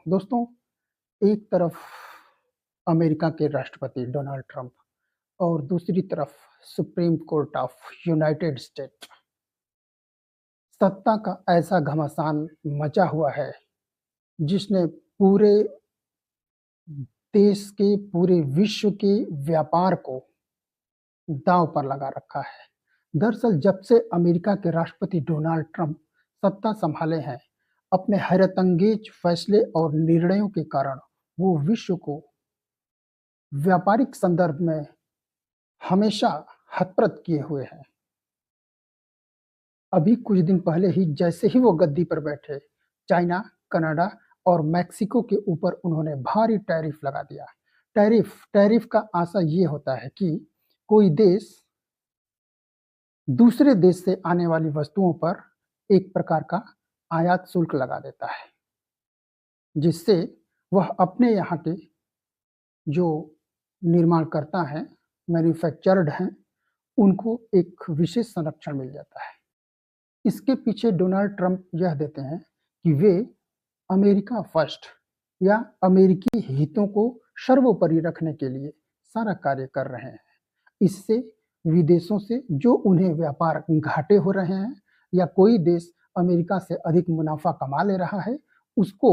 दोस्तों, एक तरफ अमेरिका के राष्ट्रपति डोनाल्ड ट्रंप और दूसरी तरफ supreme court of United state. सत्ता का ऐसा घमासान मचा हुआ है जिसने पूरे देश के, पूरे विश्व के व्यापार को दांव पर लगा रखा है। दरअसल जब से अमेरिका के राष्ट्रपति डोनाल्ड ट्रंप सत्ता संभाले हैं, अपने हैरतअंगेज फैसले और निर्णयों के कारण वो विश्व को व्यापारिक संदर्भ में हमेशा हतप्रत किए हुए हैं। अभी कुछ दिन पहले ही जैसे ही वो गद्दी पर बैठे, चाइना, कनाडा और मेक्सिको के ऊपर उन्होंने भारी टैरिफ लगा दिया। टैरिफ का आशा ये होता है कि कोई देश दूसरे देश से आने वाली वस्तुओं पर एक प्रकार का आयात शुल्क लगा देता है, जिससे वह अपने यहाँ के जो निर्माणकर्ता हैं, मैन्युफैक्चर्ड हैं, उनको एक विशेष संरक्षण मिल जाता है। इसके पीछे डोनाल्ड ट्रंप यह देते हैं कि वे अमेरिका फर्स्ट या अमेरिकी हितों को सर्वोपरि रखने के लिए सारा कार्य कर रहे हैं। इससे विदेशों से जो उन्हें व्यापार घाटे हो रहे हैं या कोई देश अमेरिका से अधिक मुनाफा कमा ले रहा है, उसको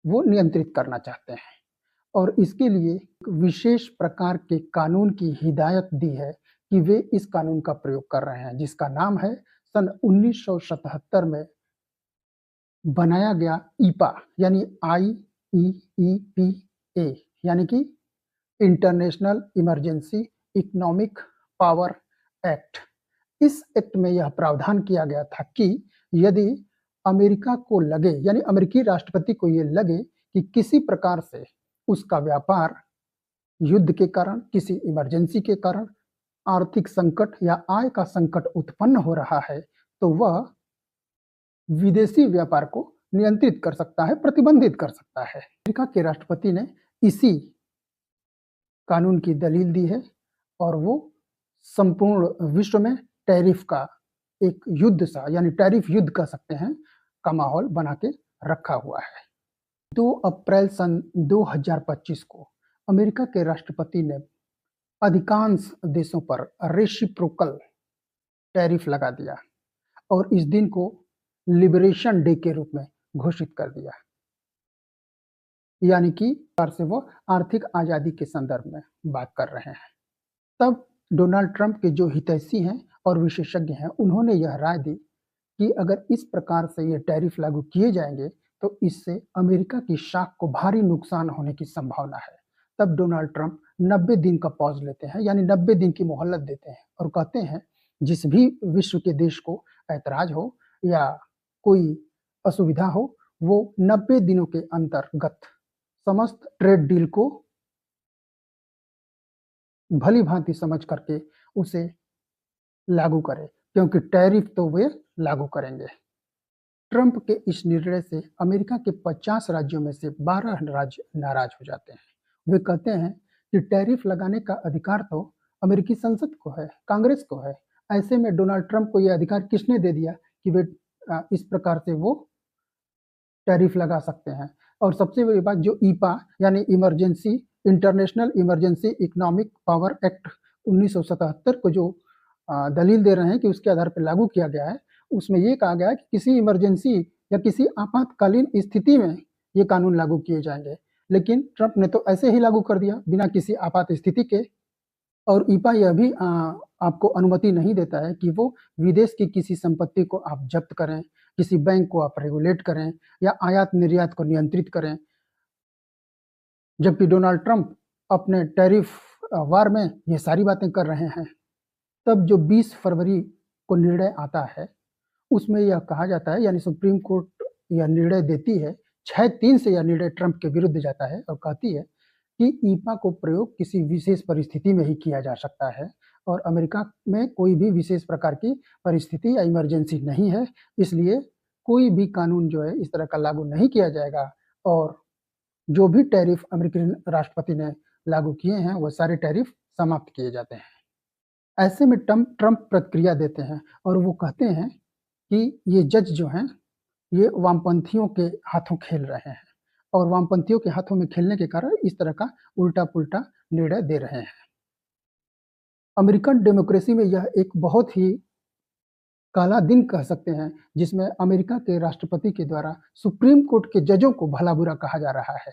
वो नियंत्रित करना चाहते हैं और इसके लिए एक विशेष प्रकार के कानून की हिदायत दी है कि वे इस कानून का प्रयोग कर रहे हैं, जिसका नाम है सन 1977 में बनाया गया ईपा यानी IEEPA यानी कि international emergency economic power act. इस एक्ट में यह प्रावधान किया गया था कि यदि अमेरिका को लगे, यानी अमेरिकी राष्ट्रपति को यह लगे कि किसी प्रकार से उसका व्यापार युद्ध के कारण, किसी इमरजेंसी के कारण, आर्थिक संकट या आय का संकट उत्पन्न हो रहा है, तो वह विदेशी व्यापार को नियंत्रित कर सकता है, प्रतिबंधित कर सकता है। अमेरिका के राष्ट्रपति ने इसी कानून की दलील दी है और वो संपूर्ण विश्व में टैरिफ का एक युद्ध सा, यानी टैरिफ युद्ध कह सकते हैं, का माहौल बना के रखा हुआ है। 2 अप्रैल सन 2025 को अमेरिका के राष्ट्रपति ने अधिकांश देशों पर रेसिप्रोकल टैरिफ लगा दिया और इस दिन को लिबरेशन डे के रूप में घोषित कर दिया, यानी कि से वो आर्थिक आजादी के संदर्भ में बात कर रहे हैं। तब डोनाल्ड ट्रंप के जो हितैषी हैं और विशेषज्ञ हैं, उन्होंने यह राय दी कि अगर इस प्रकार से ये टैरिफ लागू किए जाएंगे तो इससे अमेरिका की साख को भारी नुकसान होने की संभावना है। तब डोनाल्ड ट्रंप 90 दिन का पॉज लेते हैं, यानी 90 दिन की मोहलत देते हैं और कहते हैं जिस भी विश्व के देश को ऐतराज हो या कोई असुविधा हो, वो 90 दिनों के अंतर्गत समस्त ट्रेड डील को भली भांति समझ करके उसे लागू करे, क्योंकि टैरिफ तो वे लागू करेंगे। ट्रंप के इस निर्णय से अमेरिका के 50 राज्यों में से 12 राज्य नाराज हो जाते हैं। वे कहते हैं कि टैरिफ लगाने का अधिकार तो अमेरिकी संसद को है, कांग्रेस को है। ऐसे में डोनाल्ड ट्रंप को यह अधिकार किसने दे दिया कि वे इस प्रकार से वो टैरिफ लगा सकते हैं। और सबसे बड़ी बात, जो ईपा यानी international emergency economic power act 1977 को जो दलील दे रहे हैं कि उसके आधार पर लागू किया गया है, उसमें ये कहा गया है कि किसी इमरजेंसी या किसी आपातकालीन स्थिति में ये कानून लागू किए जाएंगे। लेकिन ट्रंप ने तो ऐसे ही लागू कर दिया बिना किसी आपात स्थिति के। और ईपा यह भी आपको अनुमति नहीं देता है कि वो विदेश की किसी संपत्ति को आप जब्त करें, किसी बैंक को आप रेगुलेट करें या आयात निर्यात को नियंत्रित करें। जबकि डोनाल्ड ट्रंप अपने टैरिफ वार में ये सारी बातें कर रहे हैं। तब जो 20 फरवरी को निर्णय आता है, उसमें यह कहा जाता है, यानी सुप्रीम कोर्ट यह निर्णय देती है, 6-3 से यह निर्णय ट्रंप के विरुद्ध जाता है और कहती है कि ईपा को प्रयोग किसी विशेष परिस्थिति में ही किया जा सकता है और अमेरिका में कोई भी विशेष प्रकार की परिस्थिति या इमरजेंसी नहीं है, इसलिए कोई भी कानून जो है इस तरह का लागू नहीं किया जाएगा और जो भी टैरिफ अमेरिकी राष्ट्रपति ने लागू किए हैं वो सारे टैरिफ समाप्त किए जाते हैं। ऐसे में ट्रंप प्रतिक्रिया देते हैं और वो कहते हैं कि ये जज जो हैं ये वामपंथियों के हाथों खेल रहे हैं और वामपंथियों के हाथों में खेलने के कारण इस तरह का उल्टा-पुल्टा निर्णय दे रहे हैं। अमेरिकन डेमोक्रेसी में यह एक बहुत ही काला दिन कह सकते हैं, जिसमें अमेरिका के राष्ट्रपति के द्वारा सुप्रीम कोर्ट के जजों को भला-बुरा कहा जा रहा है।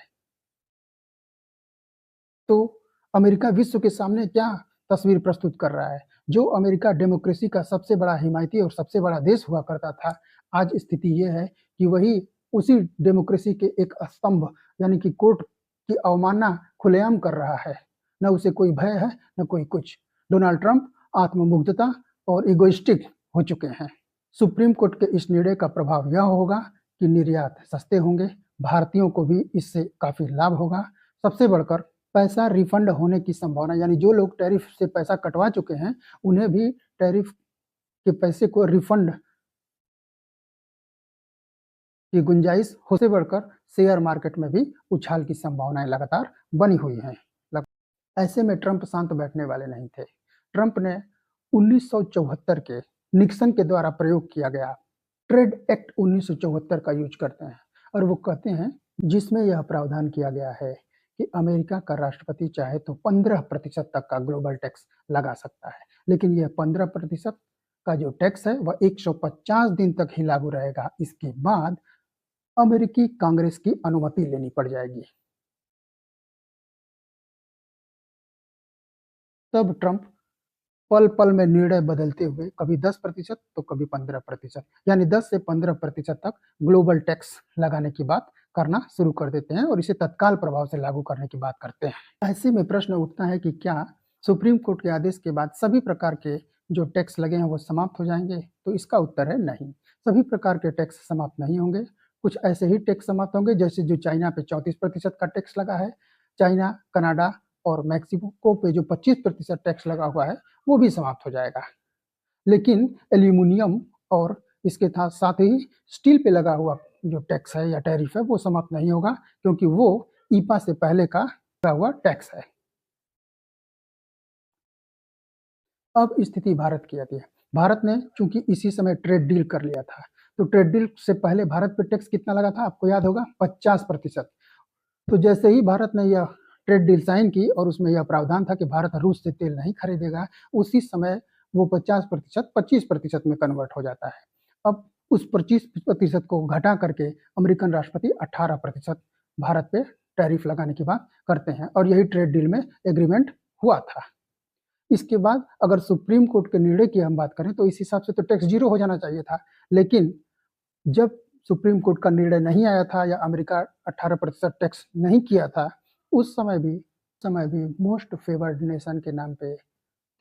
तो अमेरिका विश्व के सामने क्या तस्वीर प्रस्तुत कर रहा है? जो अमेरिका डेमोक्रेसी का सबसे बड़ा हिमायती और सबसे बड़ा देश हुआ करता था, आज स्थिति ये है कि वही उसी डेमोक्रेसी के एक स्तंभ यानी कि कोर्ट की अवमानना खुलेआम कर रहा है। न उसे कोई भय है, न कोई कुछ। डोनाल्ड ट्रंप आत्ममुग्धता और इगोइस्टिक हो चुके हैं। सुप्रीम कोर्ट के इस निर्णय का प्रभाव यह होगा कि निर्यात सस्ते होंगे, भारतीयों को भी इससे काफ़ी लाभ होगा। सबसे बढ़कर पैसा रिफंड होने की संभावना, यानी जो लोग टैरिफ से पैसा कटवा चुके हैं, उन्हें भी टैरिफ के पैसे को रिफंड की गुंजाइश हो से बढ़कर शेयर मार्केट में भी उछाल की संभावनाएं लगातार बनी हुई हैं। ऐसे में ट्रंप शांत बैठने वाले नहीं थे। ट्रंप ने 1974 के निक्सन के द्वारा प्रयोग किया गया ट्रेड एक्ट 1974 का यूज करते हैं और वो कहते हैं, जिसमें यह प्रावधान किया गया है कि अमेरिका का राष्ट्रपति चाहे तो 15% तक का ग्लोबल टैक्स लगा सकता है, लेकिन यह 15% का जो टैक्स है वह 150 दिन तक ही लागू रहेगा। इसके बाद अमेरिकी कांग्रेस की अनुमति लेनी पड़ जाएगी। तब ट्रंप पल-पल में निर्णय बदलते हुए कभी 10% तो कभी 15%, यानी 10 से 15% तक ग्लोबल टैक्स लगाने की बात करना शुरू कर देते हैं और इसे तत्काल प्रभाव से लागू करने की बात करते हैं। ऐसे में प्रश्न उठता है कि क्या सुप्रीम कोर्ट के आदेश के बाद सभी प्रकार के जो टैक्स लगे हैं वो समाप्त हो जाएंगे? तो इसका उत्तर है नहीं। सभी प्रकार के टैक्स समाप्त नहीं होंगे। कुछ ऐसे ही टैक्स समाप्त होंगे जैसे जो चाइना पे 34% का टैक्स लगा है। चाइना, कनाडा और मैक्सिको पे जो 25% टैक्स लगा हुआ है वो भी समाप्त हो जाएगा। लेकिन एल्यूमिनियम और इसके साथ ही स्टील पे लगा हुआ जो टैक्स है या टैरिफ है वो समाप्त नहीं होगा, क्योंकि वो ईपा से पहले का लगा हुआ टैक्स है। अब स्थिति भारत की आती है। भारत ने चूंकि इसी समय ट्रेड डील कर लिया था, तो ट्रेड डील से पहले भारत पे टैक्स कितना लगा था आपको याद होगा? 50%। तो जैसे ही भारत ने यह ट्रेड डील साइन की और उसमें यह प्रावधान था कि भारत रूस से तेल नहीं खरीदेगा, उसी समय वो 50% 25% में कन्वर्ट हो जाता है। अब उस 25% को घटा करके अमेरिकन राष्ट्रपति 18% भारत पे टैरिफ लगाने की बात करते हैं और यही ट्रेड डील में एग्रीमेंट हुआ था। इसके बाद अगर सुप्रीम कोर्ट के निर्णय की हम बात करें तो इस हिसाब से तो टैक्स जीरो हो जाना चाहिए था, लेकिन जब सुप्रीम कोर्ट का निर्णय नहीं आया था या अमेरिका 18% टैक्स नहीं किया था, उस समय भी मोस्ट फेवर्ड नेशन के नाम पे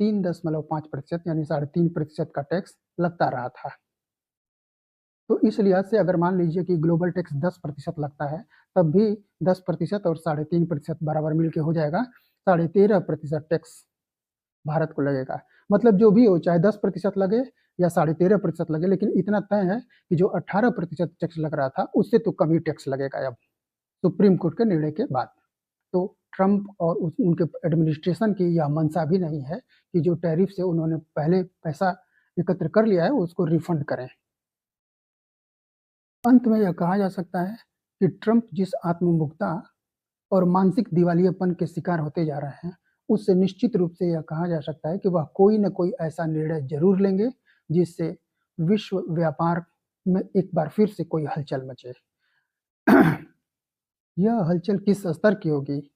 3.5% यानी 3.5% का टैक्स लगता रहा था। तो इस लिहाज से अगर मान लीजिए कि ग्लोबल टैक्स 10% लगता है, तब भी 10% और 3.5% बराबर मिलके हो जाएगा 13.5% टैक्स भारत को लगेगा। मतलब जो भी हो, चाहे 10% लगे या 13.5% लगे, लेकिन इतना तय है कि जो 18% टैक्स लग रहा था उससे तो कम ही टैक्स लगेगा अब सुप्रीम कोर्ट के निर्णय के बाद। तो ट्रंप और उनके एडमिनिस्ट्रेशन की यह मंशा भी नहीं है कि जो टैरिफ से उन्होंने पहले पैसा एकत्र कर लिया है उसको रिफंड करें। अंत में यह कहा जा सकता है कि ट्रंप जिस आत्ममुग्धता और मानसिक दिवालियापन के शिकार होते जा रहे हैं, उससे निश्चित रूप से यह कहा जा सकता है कि वह कोई न कोई ऐसा निर्णय जरूर लेंगे जिससे विश्व व्यापार में एक बार फिर से कोई हलचल मचे। यह हलचल किस स्तर की होगी,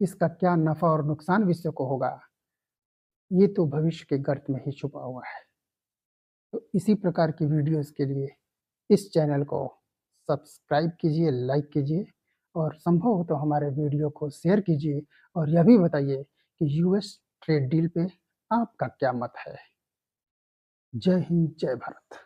इसका क्या नफा और नुकसान विश्व को होगा, ये तो भविष्य के गर्त में ही छुपा हुआ है। तो इसी प्रकार की वीडियोस के लिए इस चैनल को सब्सक्राइब कीजिए, लाइक कीजिए और संभव हो तो हमारे वीडियो को शेयर कीजिए और यह भी बताइए कि यूएस ट्रेड डील पे आपका क्या मत है। जय हिंद, जय भारत।